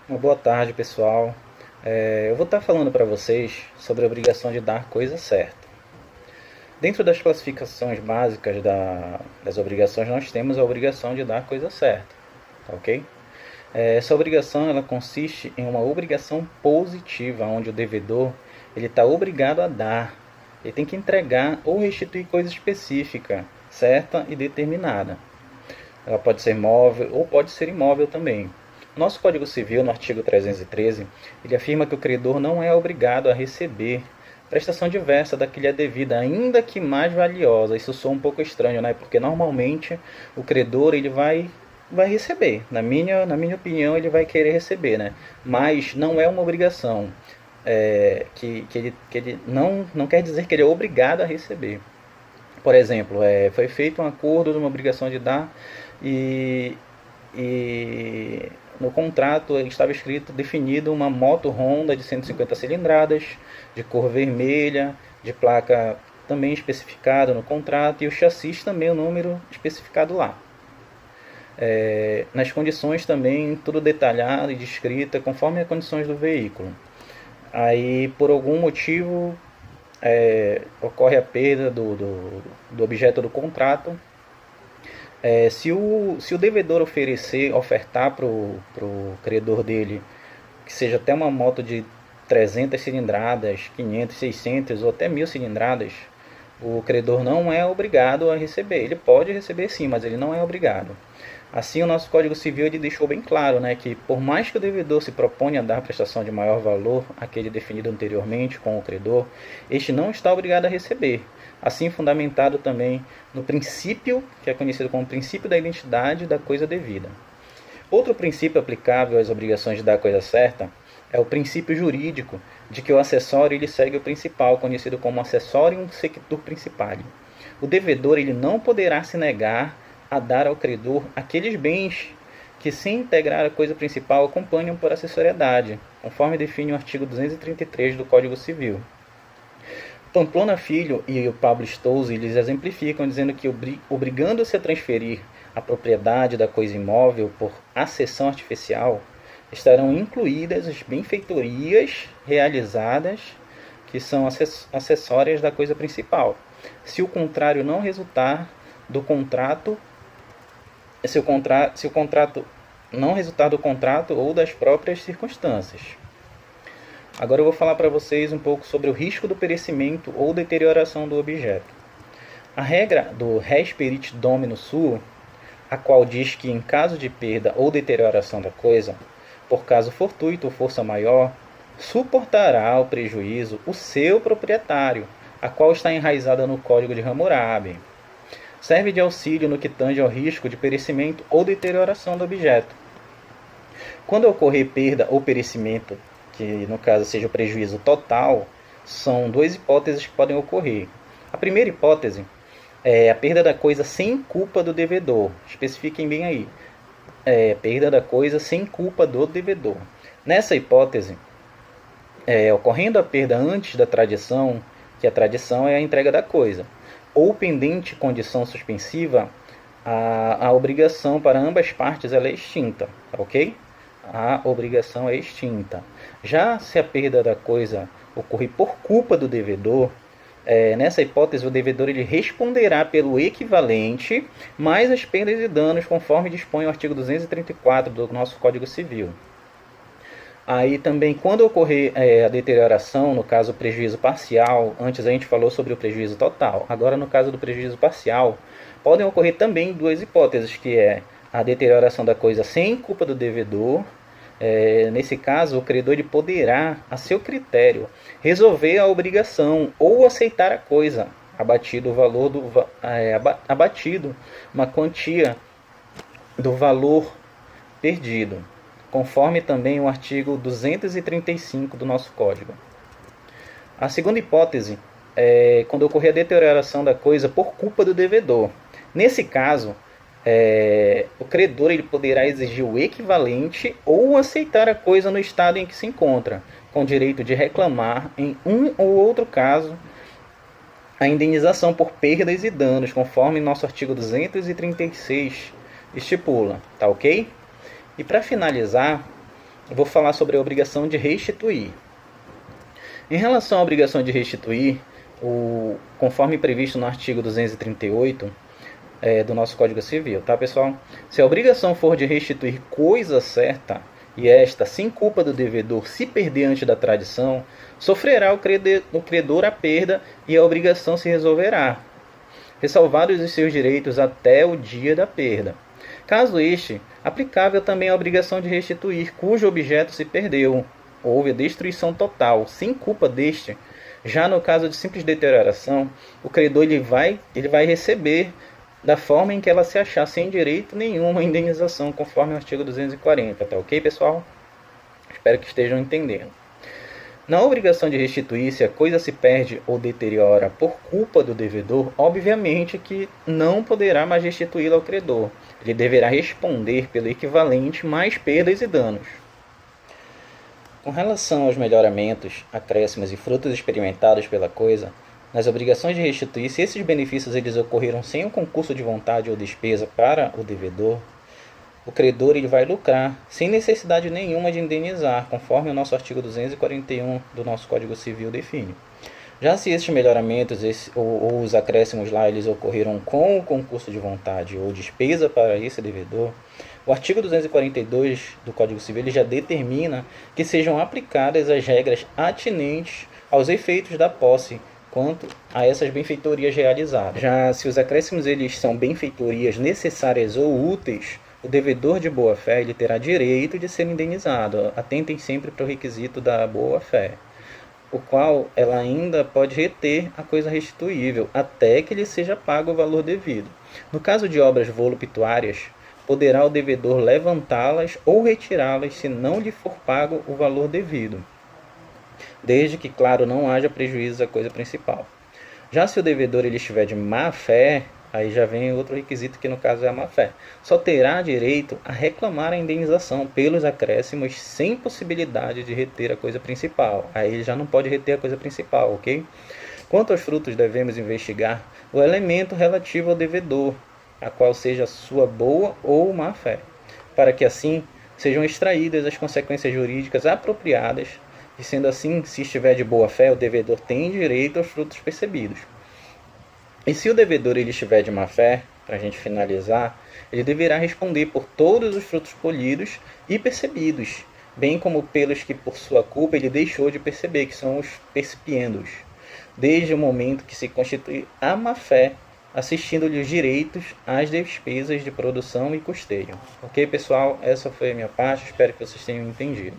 Uma boa tarde, pessoal. Eu vou estar falando para vocês sobre a obrigação de dar coisa certa. Dentro das classificações básicas das obrigações, nós temos a obrigação de dar coisa certa, tá ok? Essa obrigação ela consiste em uma obrigação positiva, onde o devedor ele está obrigado a dar. Ele tem que entregar ou restituir coisa específica, certa e determinada. Ela pode ser móvel ou pode ser imóvel também. Nosso Código Civil, no artigo 313, ele afirma que o credor não é obrigado a receber prestação diversa da que lhe é devida, ainda que mais valiosa. Isso soa um pouco estranho, né? Porque normalmente o credor ele vai receber. Na minha opinião, ele vai querer receber, né? Mas não é uma obrigação. Que ele não quer dizer que ele é obrigado a receber. Por exemplo, foi feito um acordo de uma obrigação de dar e, e no contrato estava escrito, definido uma moto Honda de 150 cilindradas, de cor vermelha, de placa também especificada no contrato e o chassi também o número especificado lá. Nas condições também tudo detalhado e descrita conforme as condições do veículo. Aí por algum motivo ocorre a perda do objeto do contrato. Se o devedor ofertar para o credor dele, que seja até uma moto de 300 cilindradas, 500, 600 ou até 1000 cilindradas, o credor não é obrigado a receber. Ele pode receber sim, mas ele não é obrigado. Assim, o nosso Código Civil ele deixou bem claro, né, que por mais que o devedor se proponha a dar prestação de maior valor, aquele definido anteriormente com o credor, este não está obrigado a receber. Assim, fundamentado também no princípio, que é conhecido como princípio da identidade da coisa devida. Outro princípio aplicável às obrigações de dar a coisa certa é o princípio jurídico de que o acessório ele segue o principal, conhecido como acessorium sequitur principale. O devedor ele não poderá se negar a dar ao credor aqueles bens que, sem integrar a coisa principal, acompanham por acessoriedade, conforme define o artigo 233 do Código Civil. Pamplona Filho e o Pablo Stolze eles exemplificam dizendo que, obrigando-se a transferir a propriedade da coisa imóvel por acessão artificial, estarão incluídas as benfeitorias realizadas que são acessórias da coisa principal, se o contrário não resultar do contrato, se o contrato não resultar do contrato ou das próprias circunstâncias. Agora eu vou falar para vocês um pouco sobre o risco do perecimento ou deterioração do objeto. A regra do res perit domino suo, a qual diz que em caso de perda ou deterioração da coisa, por caso fortuito ou força maior, suportará o prejuízo o seu proprietário, a qual está enraizada no Código de Hammurabi. Serve de auxílio no que tange ao risco de perecimento ou deterioração do objeto. Quando ocorrer perda ou perecimento, que no caso seja o prejuízo total, são duas hipóteses que podem ocorrer. A primeira hipótese é a perda da coisa sem culpa do devedor. Especifiquem bem aí. Perda da coisa sem culpa do devedor. Nessa hipótese, ocorrendo a perda antes da tradição, que a tradição é a entrega da coisa, ou pendente condição suspensiva, a obrigação para ambas partes ela é extinta, ok? A obrigação é extinta. Já se a perda da coisa ocorrer por culpa do devedor, nessa hipótese o devedor ele responderá pelo equivalente mais as perdas e danos, conforme dispõe o artigo 234 do nosso Código Civil. Aí também, quando ocorrer a deterioração, no caso o prejuízo parcial, antes a gente falou sobre o prejuízo total, agora no caso do prejuízo parcial, podem ocorrer também duas hipóteses, que é a deterioração da coisa sem culpa do devedor. Nesse caso, o credor ele poderá, a seu critério, resolver a obrigação ou aceitar a coisa, abatido o valor abatido uma quantia do valor perdido, conforme também o artigo 235 do nosso Código. A segunda hipótese é quando ocorrer a deterioração da coisa por culpa do devedor. Nesse caso, o credor ele poderá exigir o equivalente ou aceitar a coisa no estado em que se encontra, com direito de reclamar, em um ou outro caso, a indenização por perdas e danos, conforme nosso artigo 236 estipula. Tá ok? E para finalizar, eu vou falar sobre a obrigação de restituir. Em relação à obrigação de restituir, conforme previsto no artigo 238 do nosso Código Civil, tá, pessoal? Se a obrigação for de restituir coisa certa, e esta, sem culpa do devedor, se perder antes da tradição, sofrerá o credor a perda e a obrigação se resolverá, ressalvados os seus direitos até o dia da perda. Caso este, aplicável também a obrigação de restituir, cujo objeto se perdeu, houve a destruição total, sem culpa deste. Já no caso de simples deterioração, o credor ele vai receber da forma em que ela se achar, sem direito nenhum à indenização, conforme o artigo 240. Tá ok, pessoal? Espero que estejam entendendo. Na obrigação de restituir, se a coisa se perde ou deteriora por culpa do devedor, obviamente que não poderá mais restituí-la ao credor. Ele deverá responder pelo equivalente mais perdas e danos. Com relação aos melhoramentos, acréscimos e frutos experimentados pela coisa, nas obrigações de restituir, se esses benefícios eles ocorreram sem o concurso de vontade ou despesa para o devedor, o credor ele vai lucrar, sem necessidade nenhuma de indenizar, conforme o nosso artigo 241 do nosso Código Civil define. Já se esses melhoramentos ou os acréscimos lá eles ocorreram com o concurso de vontade ou despesa para esse devedor, o artigo 242 do Código Civil ele já determina que sejam aplicadas as regras atinentes aos efeitos da posse quanto a essas benfeitorias realizadas. Já se os acréscimos eles são benfeitorias necessárias ou úteis, o devedor de boa-fé ele terá direito de ser indenizado. Atentem sempre para o requisito da boa-fé, o qual ela ainda pode reter a coisa restituível, até que lhe seja pago o valor devido. No caso de obras voluptuárias, poderá o devedor levantá-las ou retirá-las se não lhe for pago o valor devido, desde que, claro, não haja prejuízo à coisa principal. Já se o devedor ele estiver de má fé, aí já vem outro requisito que no caso é a má fé. Só terá direito a reclamar a indenização pelos acréscimos sem possibilidade de reter a coisa principal. Aí ele já não pode reter a coisa principal, ok? Quanto aos frutos, devemos investigar o elemento relativo ao devedor, a qual seja sua boa ou má fé, para que assim sejam extraídas as consequências jurídicas apropriadas. E sendo assim, se estiver de boa fé, o devedor tem direito aos frutos percebidos. E se o devedor ele estiver de má fé, para a gente finalizar, ele deverá responder por todos os frutos colhidos e percebidos, bem como pelos que por sua culpa ele deixou de perceber, que são os percipiendos, desde o momento que se constitui a má fé, assistindo-lhe os direitos às despesas de produção e custeio. Ok, pessoal? Essa foi a minha parte, espero que vocês tenham entendido.